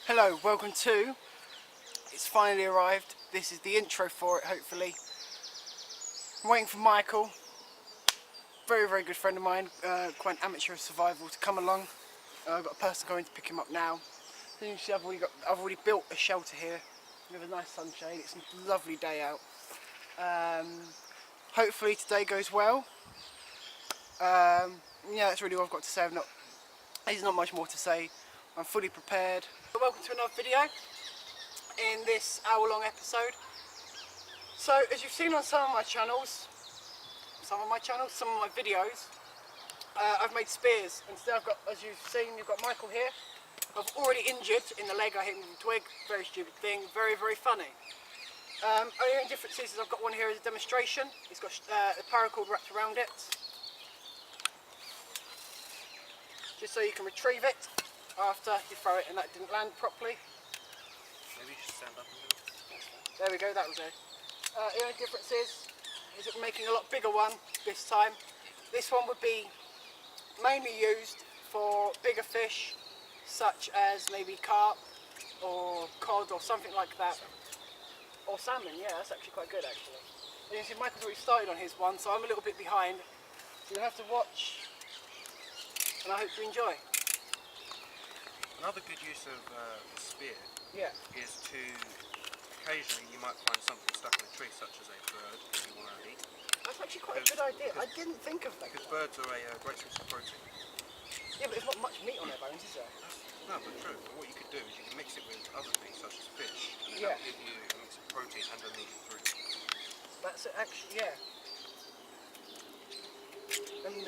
Hello, welcome to, it's finally arrived, this is the intro for it hopefully. I'm waiting for Michael, very good friend of mine, quite an amateur of survival, to come along. I've got a person going to pick him up now. As you see, I've already built a shelter here with a nice sunshade. It's a lovely day out. Hopefully today goes well. Yeah, that's really all I've got to say. There's not much more to say. I'm fully prepared. Welcome to another video in this hour-long episode. So, as you've seen on some of my some of my videos, I've made spears. And today I've got, as you've seen, you've got Michael here. I've already injured in the leg. I hit him with a twig. Very stupid thing. Very funny. Only difference is I've got one here as a demonstration. It's got a paracord wrapped around it, just so you can retrieve it after you throw it, and that didn't land properly. Maybe you should stand up and do it. There we go, that was it. The only difference is I'm making a lot bigger one this time. This one would be mainly used for bigger fish, such as maybe carp or cod or something like that. Or salmon, yeah, that's actually quite good actually. And you see Michael's already started on his one, so I'm a little bit behind. So you'll have to watch, and I hope you enjoy. Another good use of the spear is to, occasionally you might find something stuck in a tree, such as a bird that you want to eat. That's actually quite a good idea. I didn't think of that. Because birds are a great source of protein. Yeah, but there's not much meat on their bones, is there? No, but true. But what you could do is you can mix it with other things, such as fish, and Yeah. that will give you a mix of protein and omega-3. That's it, actually, yeah. And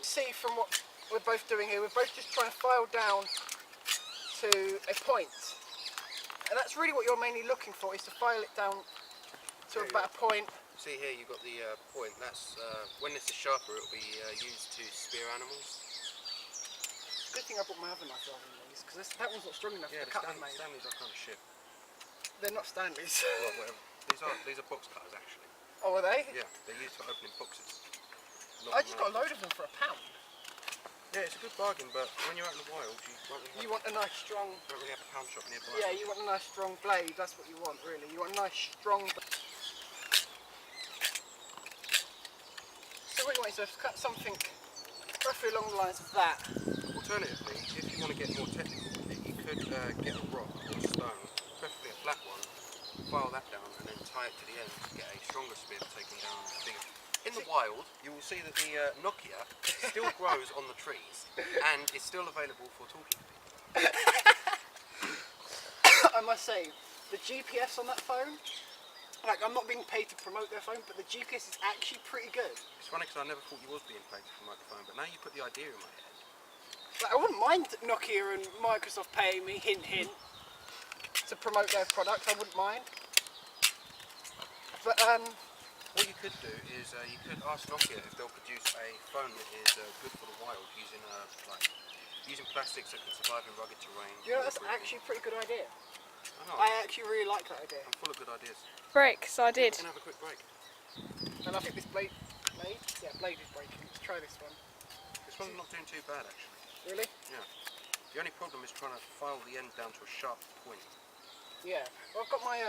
see from what we're both doing here, we're both just trying to file down to a point. And that's really what you're mainly looking for, is to file it down to about a point. See here, you've got the point. That's when this is sharper, it will be used to spear animals. Good thing I brought my other knife rather than these, because that one's not strong enough Yeah, to cut the them, mate. Stanleys are kind of shit. They're not Stanleys. Well, whatever. These are box cutters, actually. Oh, are they? Yeah, they're used for opening boxes. I just got a load of them for £1. Yeah, it's a good bargain, but when you're out in the wild, you You want a nice strong... don't really have a pound shop nearby. Yeah, you want a nice strong blade, that's what you want really. You want a nice strong... So what you want is to cut something roughly along the lines of that. Alternatively, if you want to get more technical with it, you could get a rock or a stone, preferably a flat one, file that down and then tie it to the end to get a stronger spear for taking down bigger. In the wild, you will see that the Nokia still grows on the trees and is still available for talking to people. I must say, the GPS on that phone, like I'm not being paid to promote their phone, but the GPS is actually pretty good. It's funny because I never thought you was being paid to promote the phone, but now you put the idea in my head. Like, I wouldn't mind Nokia and Microsoft paying me, hint hint, to promote their product, I wouldn't mind. But what you could do is you could ask Nokia if they'll produce a phone that is good for the wild using using plastics that can survive in rugged terrain. you know, that's actually a pretty good idea. I know. I actually really like that idea. I'm full of good ideas. Break, so I did. We can have a quick break. And I think this blade? Yeah, blade is breaking. Let's try this one. This one's not doing too bad actually. Really? Yeah. The only problem is trying to file the end down to a sharp point. Yeah. Well, I've got my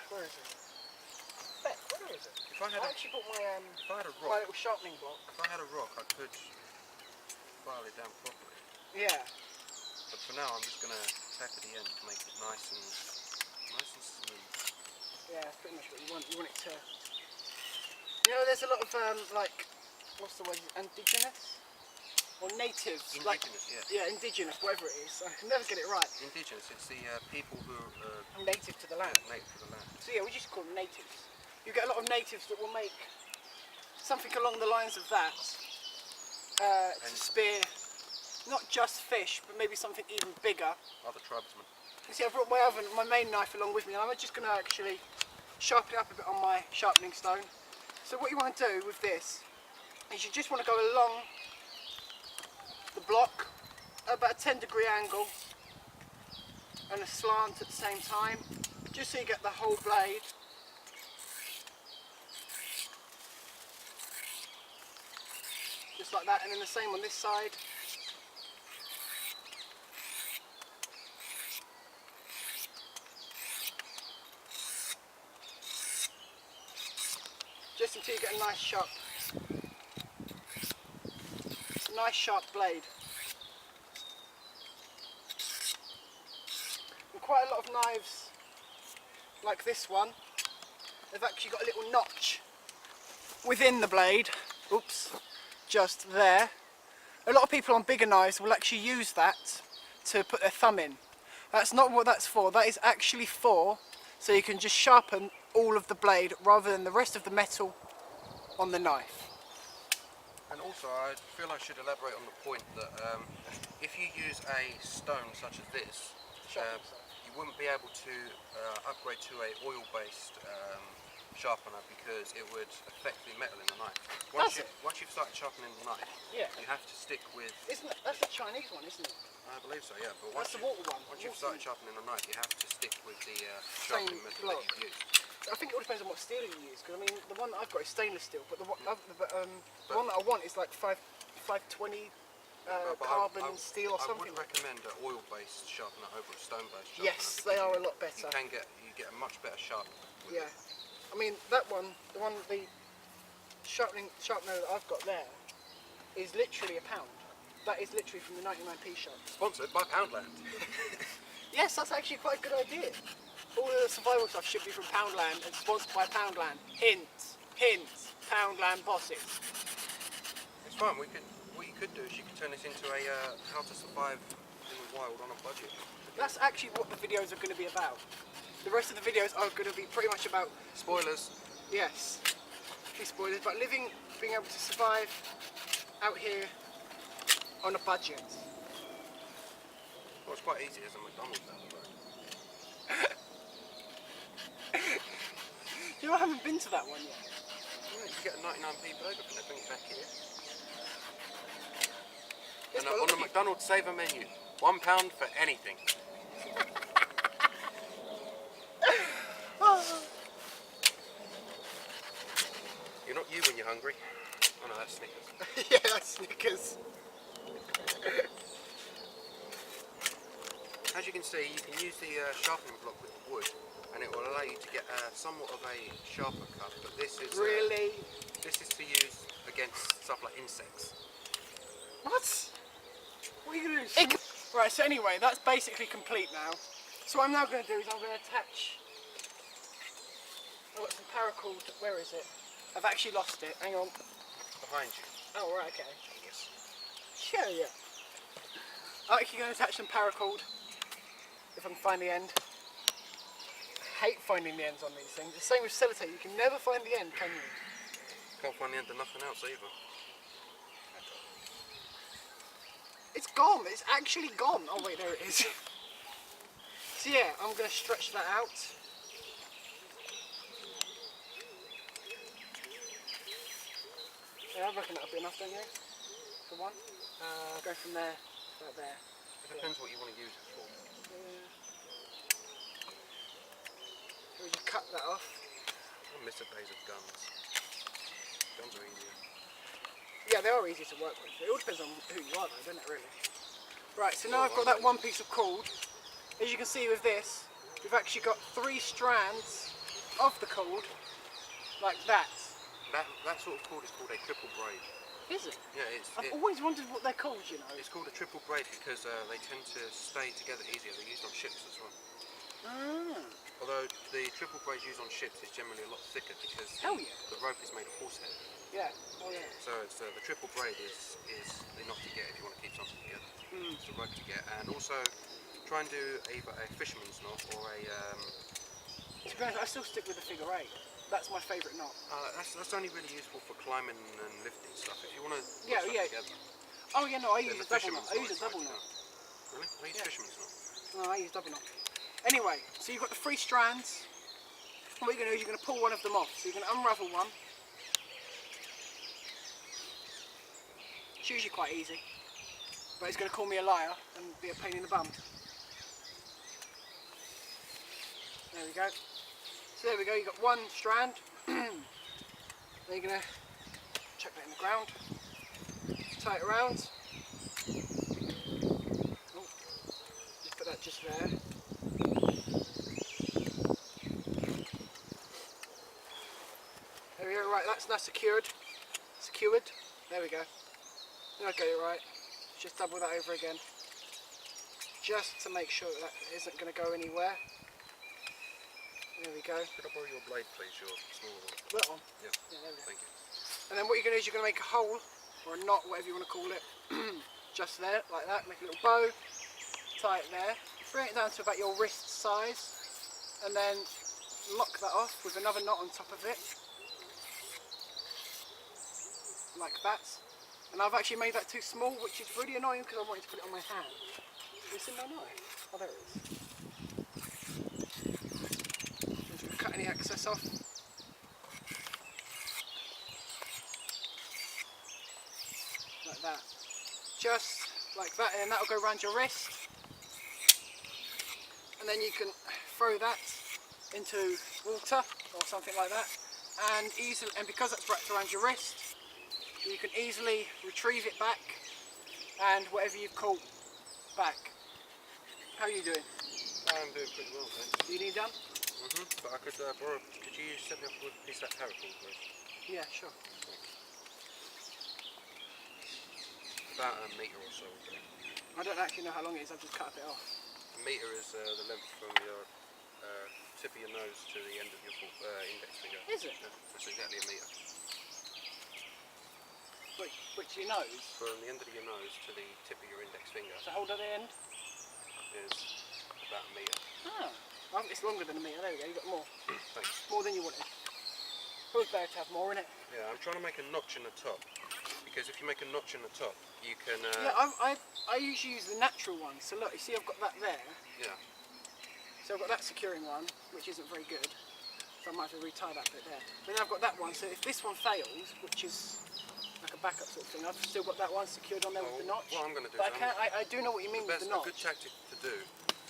where is it? Beck, where is it? If I had I actually got my if I had a my rock, little sharpening block. if I had a rock, I could file it down properly. Yeah. But for now, I'm just gonna tack at the end to make it nice and smooth. Yeah, that's pretty much what you want. You want it to. You know, there's a lot of like, what's the word? Indigenous or natives? Indigenous, like, yeah. Yeah, indigenous, whatever it is. I can never get it right. Indigenous, it's the people who are Native to the land. native to the land. So yeah, we just call them natives. You get a lot of natives that will make something along the lines of that to spear not just fish, but maybe something even bigger. Other tribesmen. You see, I brought my main knife along with me, and I'm just going to actually sharpen it up a bit on my sharpening stone. So what you want to do with this is you just want to go along the block at about a 10-degree angle and a slant at the same time, just so you get the whole blade. Just like that, and then the same on this side. this until you get a nice sharp blade. And quite a lot of knives like this one, they've actually got a little notch within the blade. Oops, just there. A lot of people on bigger knives will actually use that to put their thumb in. That's not what that's for. That is actually for so you can just sharpen all of the blade rather than the rest of the metal on the knife. And also, I feel I should elaborate on the point that if you use a stone such as this, you wouldn't be able to upgrade to a oil-based sharpener because it would affect the metal in the knife. Once you've started sharpening the knife, you have to stick with... That's the Chinese one, isn't it? I believe so, yeah. But that's the water one. Once you've started sharpening the knife, you have to stick with the sharpening method that you've used. I think it all depends on what steel you use, because I mean, the one that I've got is stainless steel, but the one that I want is like 520 carbon steel or something. I would recommend an oil-based sharpener over a stone-based sharpener. Yes, they are a lot better. You get a much better sharp. Yeah, I mean that one, the sharpener that I've got there is literally £1. That is literally from the 99p shop. Sponsored by Poundland. Yes, that's actually quite a good idea. All of the survival stuff should be from Poundland and sponsored by Poundland. Hint, Poundland bosses. It's fine. What you could do is you could turn this into a how to survive in the wild on a budget. That's actually what the videos are going to be about. The rest of the videos are going to be pretty much about... Spoilers. Yes. Be spoilers, but being able to survive out here on a budget. Well, it's quite easy as a McDonald's down the road. You know, I haven't been to that one yet. Yeah, you get a 99p burger and they bring it back here. Yes, and on the McDonald's saver menu, £1 for anything. You're not you when you're hungry. Oh no, that's Snickers. Yeah, that's Snickers. As you can see, you can use the sharpening block with the wood, and it will allow you to get somewhat of a sharper cut. But this is this is to use against stuff like insects. What? What are you going to do? Right. So anyway, that's basically complete now. So what I'm now going to do is I'm going to attach. I've got some paracord. Where is it? I've actually lost it. Hang on. Behind you. Oh right, okay. Yes. Sure, yeah. I'm actually going to attach some paracord. If I can find the end. I hate finding the ends on these things. The same with sellotape, you can never find the end, can you? Can't find the end of nothing else either. It's gone, it's actually gone. Oh wait, there it is. So yeah, I'm going to stretch that out. Yeah, I reckon that'll be enough, don't you? For one? Go from there, about there. It depends what you want to use it for. So we just cut that off. I miss the days of guns. Guns are easier. Yeah, they are easy to work with. It all depends on who you are though, doesn't it really? Right, so now I've got that one piece of cord. As you can see with this, we've actually got 3 strands of the cord, like that. That sort of cord is called a triple braid. Is it? Yeah, I've always wondered what they're called, you know. It's called a triple braid because they tend to stay together easier. They're used on ships as well. Ah. Although the triple braid used on ships is generally a lot thicker because the rope is made of horsehair. Yeah. Oh yeah. So it's, the triple braid is the knot to get if you want to keep something together. It's the rope to get, and also try and do either a fisherman's knot or a. To be honest, I still stick with the figure 8. That's my favourite knot. That's only really useful for climbing and lifting stuff. If you want to Yeah. together. Oh yeah, no, I use Then a the double knot. I use a double knot. Really? I use fisherman's knot. No, I use double knot. Anyway, so you've got the 3 strands. What you're going to do is you're going to pull one of them off. So you're going to unravel one. It's usually quite easy, but it's going to call me a liar and be a pain in the bum. There we go. So there we go, you've got 1 strand. Then you're going to chuck that in the ground. Tie it around. Oh, just put that just there. There we go, right, that's now secured. Secured. There we go. I get it right. Just double that over again. Just to make sure that isn't going to go anywhere. There we go. Could I borrow your blade, please? Your smaller one. That one? Yeah. Yeah, there we go. Thank you. And then what you're going to do is you're going to make a hole, or a knot, whatever you want to call it, just there, like that. Make a little bow, tie it there, bring it down to about your wrist size, and then lock that off with another knot on top of it, like that. And I've actually made that too small, which is really annoying because I wanted to put it on my hand. Is it in my knife? Oh, there it is. Just gonna cut any excess off. Like that. Just like that, and then that'll go around your wrist. And then you can throw that into water or something like that. And because that's wrapped around your wrist, you can easily retrieve it back and whatever you've caught back. How are you doing? I'm doing pretty well, thanks. Do you need done? But I could borrow. Could you set me up with a piece of that paracord, please? Yeah, sure. About a metre or so. Okay. I don't actually know how long it is, I've just cut a bit off. A metre is the length from your tip of your nose to the end of your index finger. Is it? Yeah, that's exactly a metre. Which your nose? From the end of your nose to the tip of your index finger So hold at the end? is about a metre. Oh, it's longer than a metre, there we go, you got more. Thanks. More than you wanted. Always better to have more, isn't it? Yeah, I'm trying to make a notch in the top. Because if you make a notch in the top, you can... Yeah, I usually use the natural one. So look, you see I've got that there. Yeah. So I've got that securing one, which isn't very good. So I might have to retie that bit there. But then I've got that one, so if this one fails, which is like a backup sort of thing, I've still got that one secured on there with the notch. What I'm going to do But is I do know what you mean with the a notch. good tactic to do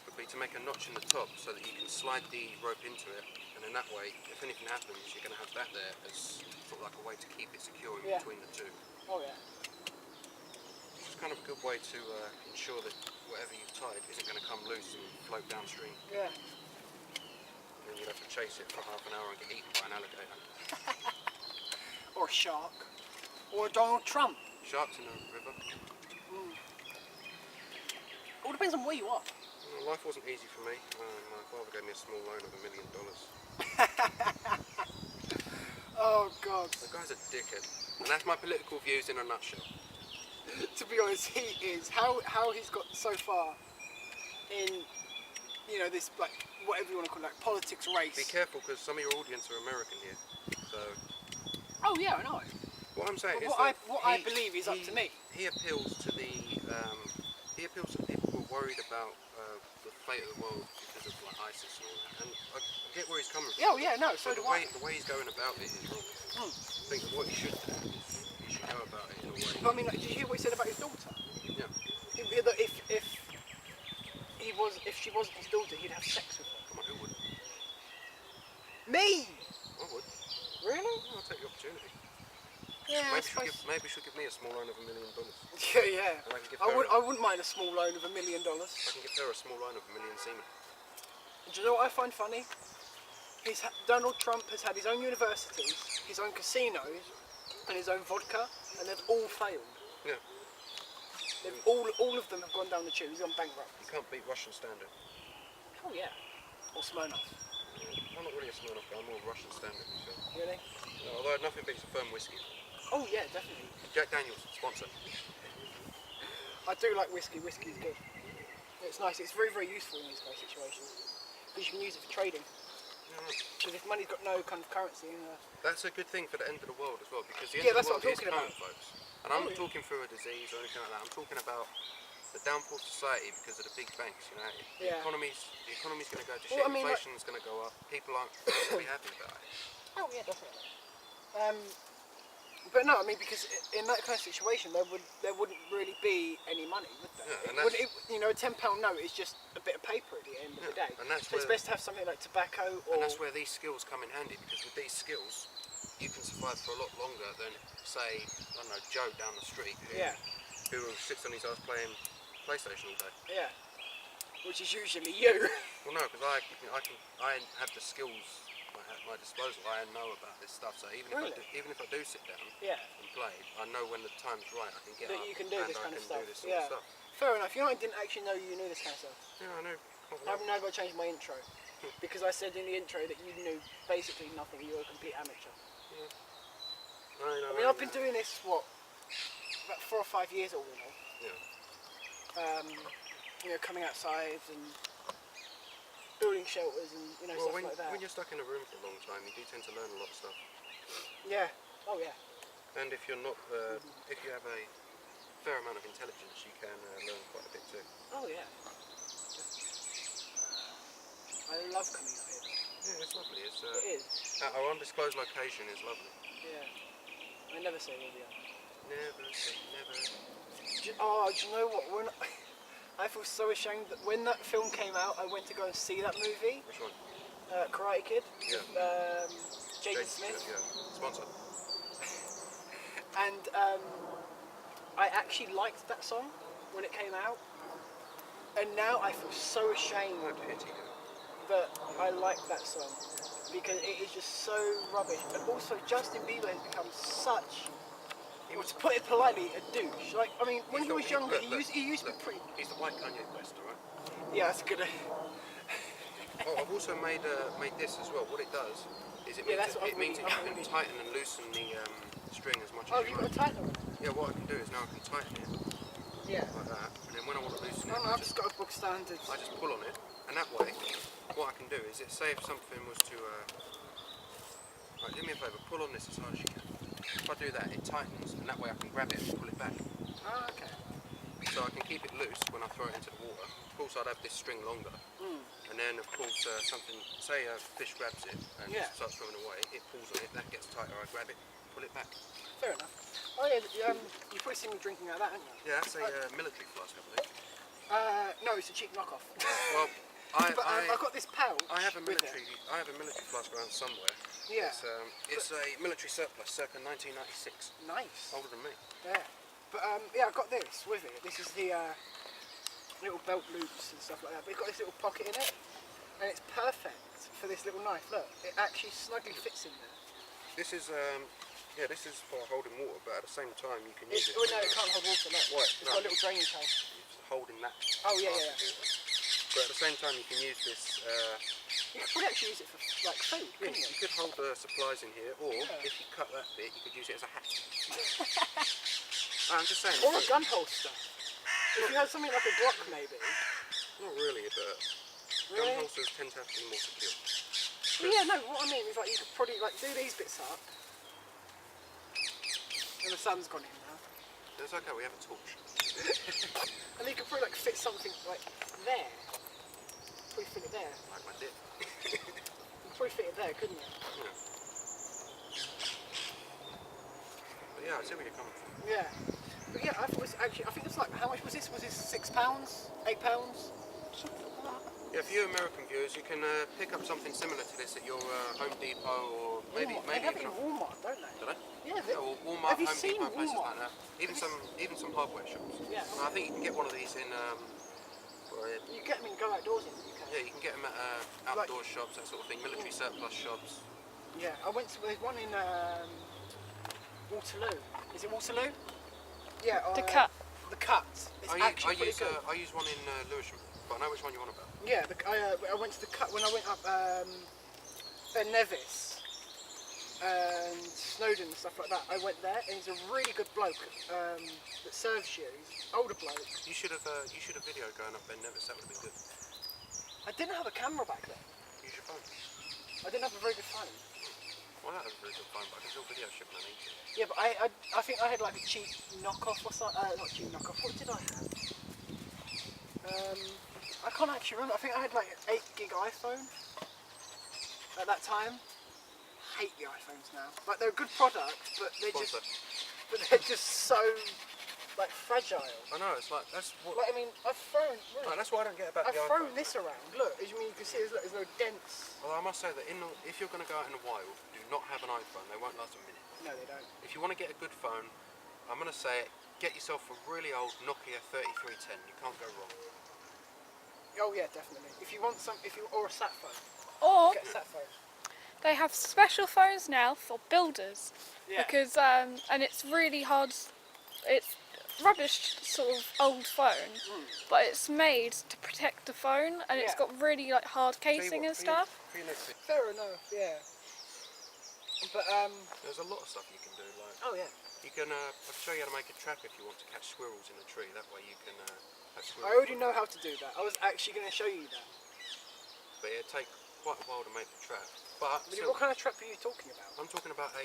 would be to make a notch in the top so that you can slide the rope into it, and in that way, if anything happens, you're going to have that there as sort of like a way to keep it secure in between the two. Oh yeah. It's kind of a good way to ensure that whatever you've tied isn't going to come loose and float downstream. Yeah. And then you'd have to chase it for half an hour and get eaten by an alligator. Or a shark. Or a Donald Trump. Sharks in the river. All depends on where you are. Well, life wasn't easy for me. My father gave me a small loan of $1 million. Oh God. The guy's a dickhead. And that's my political views in a nutshell. To be honest, he is. How he's got so far in, you know, this, like, whatever you want to call it, like politics race. Be careful, because some of your audience are American here. So Oh yeah, I know. what I'm saying But is what I believe is up to me. He appeals to the people who are worried about the fate of the world because of like ISIS and all that. And I get where he's coming from. Yeah, oh, yeah, no, so But do the way he's going about it is wrong. I think that what he should do is he should go about it in a way. But I mean, like, did you hear what he said about his daughter? Yeah. If she wasn't his daughter, he'd have sex with her. Come on, who wouldn't? Me? I would. Really? I'll take the opportunity. Yeah, Maybe she'll give me a small loan of $1 million. Yeah. And I can give I her wouldn't mind a small loan of $1 million. I can give her a small loan of 1 million semen. Do you know what I find funny? Donald Trump has had his own universities, his own casinos, and his own vodka, and they've all failed. Yeah. All of them have gone down the tube. He's gone bankrupt. You can't beat Russian standard. Oh yeah. Or Smirnoff. I'm not really a Smirnoff guy, I'm more Russian standard. So. Really? No, although nothing beats a firm whiskey. Oh yeah, definitely. Jack Daniels, sponsor. I do like whiskey. Whiskey is good. It's nice. It's very, very useful in these kind of situations because you can use it for trading. Because if money's got no kind of currency, That's a good thing for the end of the world as well, because the Yeah, end of that's the world what I'm is talking coming, about. folks. And I'm not talking through a disease or anything like that. I'm talking about the downfall of society because of the big banks. You know, the Yeah. economy's going to go to shit. Well, I mean, Inflation's going to go up. People aren't going to be happy about it. oh yeah, definitely. But no, I mean, because in that kind of situation, there wouldn't really be any money, would there? Yeah, and You know, a £10 note is just a bit of paper at the end of the day. and that's so it's where- best to have something like tobacco or. And that's where these skills come in handy, because with these skills, you can survive for a lot longer than, say, I don't know, Joe down the street who sits on his ass playing PlayStation all day. Yeah. Which is usually you. Well, no, because I have the skills my disposal. I know about this stuff, so even Really? even if I do sit down Yeah. and play, I know when the time's right. I can get That up you can do and this I kind of can stuff. do this sort Yeah. of stuff. Fair enough. You know, I didn't actually know you knew this kind of stuff. Yeah, I know. I've now got to change my intro because I said in the intro that you knew basically nothing. You were a complete amateur. I mean, I've been doing this about 4 or 5 years all in all. Yeah. You know, coming outside and building shelters and Well, stuff like that. when you're stuck in a room for a long time, you do tend to learn a lot of stuff. Yeah. Oh yeah. And if you're not, if you have a fair amount of intelligence, you can learn quite a bit too. Oh yeah. I love coming out here. Yeah, it's lovely. It's It is. our undisclosed location is lovely. Yeah. I never say where we are. Never say never. Do you know what? When I feel so ashamed that when that film came out, I went to go and see that movie, Which one? Karate Kid. Yeah. Jaden Smith. Yeah. Sponsor. And I actually liked that song when it came out, and now I feel so ashamed I pity you. that I like that song because it is just so rubbish. And also, Justin Bieber has become such, to put it politely, a douche. Like, I mean, when he was younger, he used to be pretty. He's the white Kanye West, alright? Yeah, that's good. Oh, I've also made this as well. What it does is it means that you can tighten and loosen the string as much as you you've got like. a tighter one? Yeah, what I can do is now I can tighten it Yeah. like that, and then when I want to loosen it, No, I've just got a book standard. I just pull on it, and that way, what I can do is, say if something was to, right, do me a favour, pull on this as hard as you can. If I do that, it tightens, and that way I can grab it and pull it back. Ah, okay. So I can keep it loose when I throw it into the water. Of course, I'd have this string longer, and then of course something, say a fish grabs it and starts swimming away, it pulls on it, that gets tighter, I grab it, pull it back. Fair enough. Oh yeah, you've probably seen me drinking out of that, haven't you? Yeah, that's a military flask, I believe. No, it's a cheap knockoff. Well, I've got this pouch. I have a with military. it. I have a military flask around somewhere. Yeah. It's a military surplus, circa 1996. Nice. Older than me. Yeah. But yeah, I've got this with it. This is the little belt loops and stuff like that. But it's got this little pocket in it, and it's perfect for this little knife. Look, it actually snugly fits in there. This is yeah, this is for holding water, but at the same time you can use it. Oh no, it can't hold water. No. What? It's got a little drainage hole. It's holding that. Oh yeah, part yeah. of it. But at the same time you can use this. You could probably actually use it for like food, couldn't you? You could hold the supplies in here, or if you cut that bit, you could use it as a hat. I'm just saying. Or a gun holster. If you had something like a Glock, maybe. Not really, but Really? gun holsters tend to have to be more secure. Well, yeah, no. What I mean is like you could probably like do these bits up. And the sun's gone in now. It's okay. We have a torch. And you could probably like fit something like there. Probably fit it there. Like my dick. You could probably fit it there, couldn't you? Yeah. But yeah, I see where you're coming from. Yeah. But yeah, I thought it was actually. I think it's like how much was this? Was this £6? £8? Something like that. Yeah, for you American viewers, you can pick up something similar to this at your Home Depot or maybe Walmart. They have it even in Walmart, don't they? do they? Yeah. Yeah, or Walmart, Have you Home seen Depot, places Walmart? like that. Even some hardware shops. Yeah. And I think you can get one of these in. You get them in Go Outdoors in the UK. Yeah, you can get them at outdoor shops, that sort of thing, military surplus shops. Yeah, I went to. There's one in Waterloo. Is it Waterloo? Yeah. The Cut. The Cut. It's actually pretty good. I use one in Lewisham, but I know which one you're on about. Yeah, I went to the Cut when I went up Ben Nevis and Snowdon and stuff like that. I went there, and he's a really good bloke that serves you. He's an older bloke. You should have video going up Ben Nevis. That would have been good. I didn't have a camera back then. Use your phone. I didn't have a very good phone. Well, I have a very good phone, but I can still video ship when I need to. Yeah, but I think I had like a cheap knockoff or something. Not cheap knockoff. What did I have? I can't actually remember. I think I had like an 8 gig iPhone at that time. Hate the iPhones now. Like they're a good product, but Sponsor. they're just so like fragile. I know, it's like, that's what... Like I mean, I've thrown. Right, that's what I don't get about I've the thrown iPhone. this around. Look, as you mean, you can see there's no dents. Although I must say that if you're going to go out in the wild, do not have an iPhone. They won't last a minute. No, they don't. If you want to get a good phone, I'm going to say it, get yourself a really old Nokia 3310. You can't go wrong. Oh yeah, definitely. If you want or a sat phone. Or Get a sat phone. they have special phones now for builders Yeah. because and it's really hard. It's rubbish sort of old phone, but it's made to protect the phone, and it's Yeah. got really like hard Tell you casing what, and stuff. for your next video, Fair enough. Yeah. But there's a lot of stuff you can do. Like oh yeah. you can, I can show you how to make a trap if you want to catch squirrels in a tree. That way you can have squirrels. I already know how to do that. I was actually going to show you that. But it'd take quite a while to make the trap. But But still, what kind of trap are you talking about? I'm talking about a.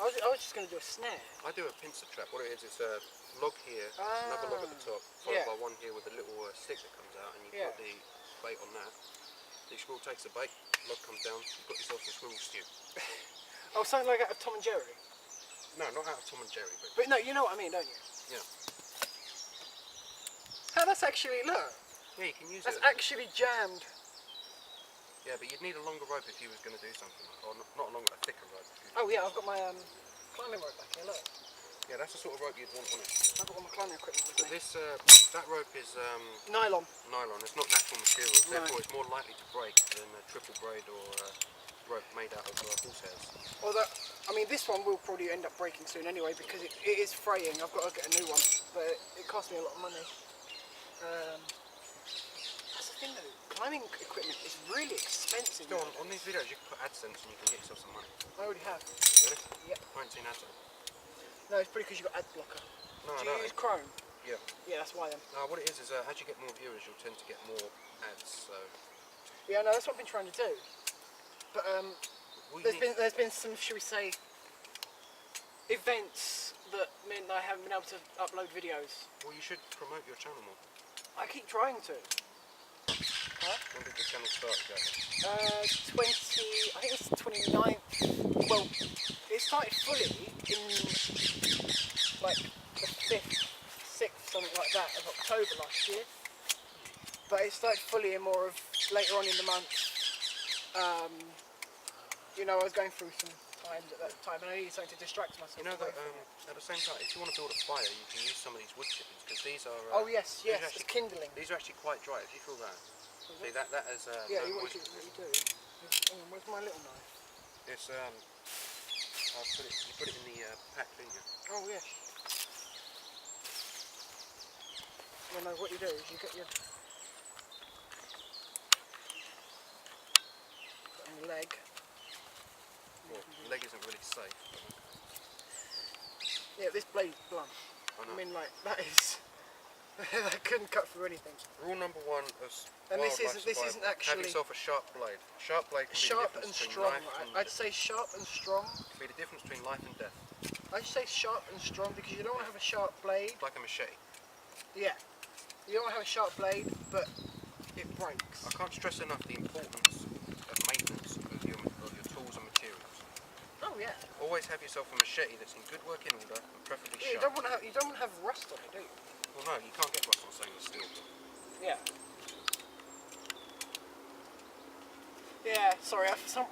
I was just going to do a snare. I do a pincer trap. What it is, it's a log here, another log at the top, followed Yeah. by one here with a little stick that comes out, and you Yeah. put the bait on that. The squirrel takes the bait, log comes down, you've got yourself a squirrel stew. Oh, something like out of Tom and Jerry. No, not out of Tom and Jerry, but But no, you know what I mean, don't you? yeah. How that's actually look. Yeah, you can use That's it. actually jammed. Yeah, but you'd need a longer rope if you was going to do something, or not a longer, a thicker rope. Oh yeah, I've got my climbing rope back here. Look, Yeah, that's the sort of rope you'd want on it. I've got all my climbing equipment with But me. this, that rope is Nylon. nylon. It's not natural materials, No. therefore it's more likely to break than a triple braid or rope made out of horsehairs. Although, I mean, this one will probably end up breaking soon anyway because it is fraying. I've got to get a new one, but it cost me a lot of money. That's the thing though, climbing equipment is really expensive. Still, nowadays. on these videos you can put AdSense and you can get yourself some money. I already have. Really? Yep. I ain't seen AdSense. No, it's probably because you've got ad blocker. No, Do no. you use Chrome? Yeah. Yeah, that's why then. No, what it is as you get more viewers, you'll tend to get more ads. So Yeah, no, that's what I've been trying to do. But what you need- there's been some, should we say, events that meant I haven't been able to upload videos. well, you should promote your channel more. I keep trying to. When did the channel start exactly? I think it's the 29th. Well, it started fully in like the 5th, 6th, something like that of October last year. But it started fully in more of later on in the month. You know, I was going through some times at that time and I needed something to distract myself. You know away that from it. at the same time, if you want to build a fire, you can use some of these wood chippings because these are. Oh yes, these yes, are it's actually, kindling. these are actually quite dry. If you feel that, see that is. Yeah, no what moisture. you do. Where's my little knife? It's I'll put it. You put it in the pack, didn't you? Oh yes. Well, no, what you do is you get your put on the leg. Well, the leg isn't really safe. Yeah, this blade's blunt. I know. I mean, like that is that couldn't cut through anything. Rule number one of And this wildlife isn't survival, have actually yourself a sharp blade. Sharp blade can sharp be the and difference between strong. life and I'd say sharp and strong. can be the difference between life and death. I'd say sharp and strong because you don't want to have a sharp blade. It's like a machete. Yeah. You don't want to have a sharp blade, but it breaks. I can't stress enough the importance of maintenance of your tools and materials. Oh yeah. Always have yourself a machete that's in good working order and preferably Yeah, sharp. you don't want to have rust on it, do you? Well, no, you can't get rust on stainless steel. Yeah. Yeah, sorry,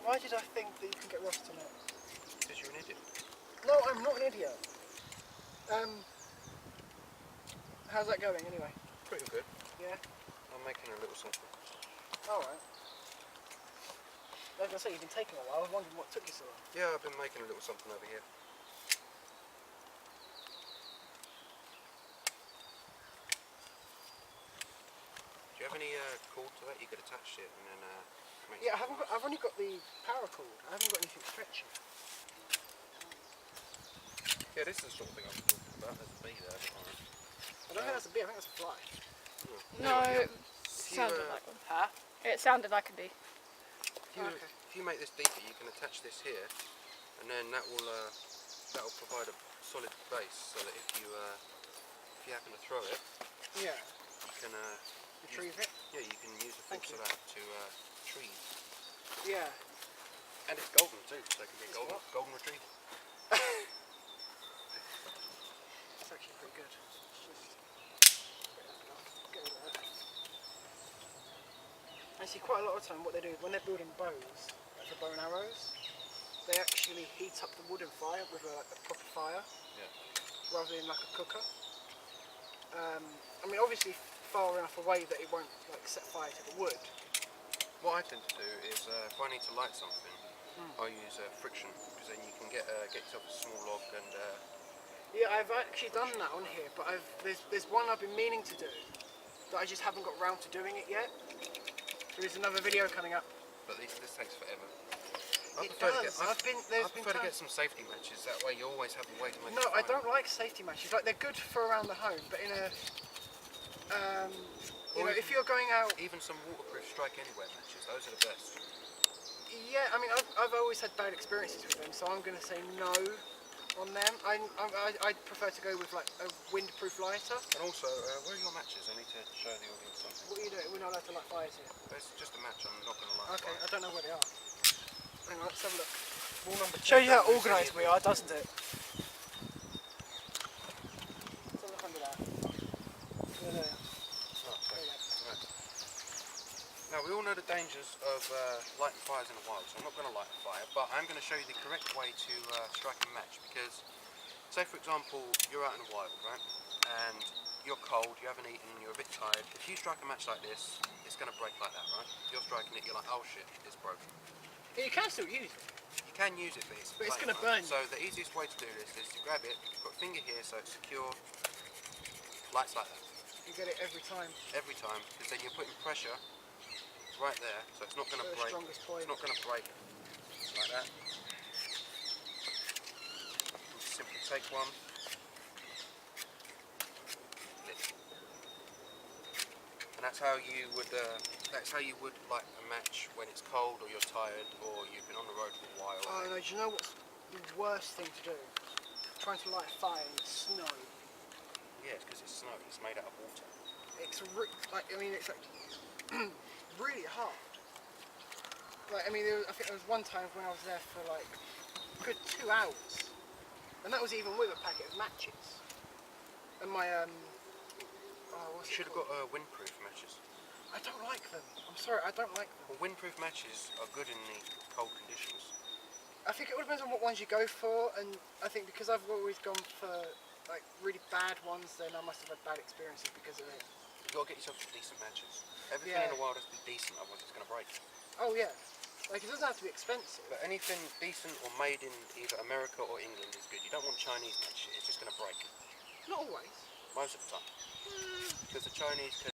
why did I think that you can get rust on it? Because you're an idiot. No, I'm not an idiot. How's that going anyway? Pretty good. Yeah? I'm making a little something. Alright. I was going to say, you've been taking a while. I was wondering what took you so long. Yeah, I've been making a little something over here. Do you have any cord to that? You could attach it and then make Yeah, something I've only got the power cord. I haven't got anything stretchy. Yeah, this is the sort of thing I was talking about. There's a bee there. I don't think that's a bee, I think that's a fly. No, Anyway, it sounded like one. Huh? It sounded like a bee. if you make this deeper, you can attach this here, and then that will provide a solid base, so that if you happen to throw it, Yeah. you can Retrieve it? yeah, you can use the Thank force of you. that to retrieve. Yeah. And it's golden too, so it can be It's golden, what? golden retrieval. It's actually pretty good. Get rid of that. I see quite a lot of time what they do when they're building bows, like for bow and arrows, they actually heat up the wood and fire with a proper fire, rather than like a cooker. I mean, obviously far enough away that it won't like set fire to the wood. What I tend to do is if I need to light something, I use friction, because then you can get yourself a small log and Yeah, I've actually done that on here, but there's one I've been meaning to do that I just haven't got round to doing it yet. There is another video coming up. but this takes forever. It does. I There's been prefer to times. get some safety matches. That way you always have a way to make. No, it I final. don't like safety matches. Like, they're good for around the home, but in a you know, if you're going out. Even some waterproof strike anywhere matches. Those are the best. Yeah, I mean, I've always had bad experiences with them, so I'm going to say no on them. I prefer to go with like a windproof lighter. And also, where are your matches? I need to show the audience something. What are you doing? We're not allowed to light fires here. It's just a match. I'm not going to light. Okay, I don't know where they are. Hang on, let's have a look. Rule number 10, Shows you how don't lose organised any we of are, doesn't it? Let's have a look under that. Yeah, there. Oh, There you go. right. Now, we all know the dangers of lighting fires in the wild, so I'm not going to light a fire, but I'm going to show you the correct way to strike a match, because, say for example, you're out in the wild, right, and you're cold, you haven't eaten, you're a bit tired. If you strike a match like this, it's going to break like that, right? You're striking it, you're like, oh shit, it's broken. Yeah, you can still use it. You can use it, but it's going to flame, burn right? So the easiest way to do this is to grab it, put a finger here so it's secure, lights like that, You get it every time. because then you're putting pressure right there, so it's not going to At the break. strongest point. It's not going to break like that. Just simply take one. And that's how you would. Light a match when it's cold or you're tired or you've been on the road for a while. Oh no, do you know what's the worst thing to do? Trying to light a fire in the snow. Yeah, it's because it's snow. It's made out of water. It's like, I mean, it's like really hard. Like, I mean, I think there was one time when I was there for like a good 2 hours, and that was even with a packet of matches. And my what's You it should have called? got windproof matches. I don't like them. I'm sorry, I don't like them. Well, windproof matches are good in the cold conditions. I think it all depends on what ones you go for, and I think because I've always gone for like really bad ones, then I must have had bad experiences because of it. You've got to get yourself some decent matches. Everything Yeah. in the world has to be decent, otherwise it's going to break. Oh yeah, like it doesn't have to be expensive. But anything decent or made in either America or England is good. You don't want Chinese match shit, it's just going to break. Not always. Most of the time. Because the Chinese can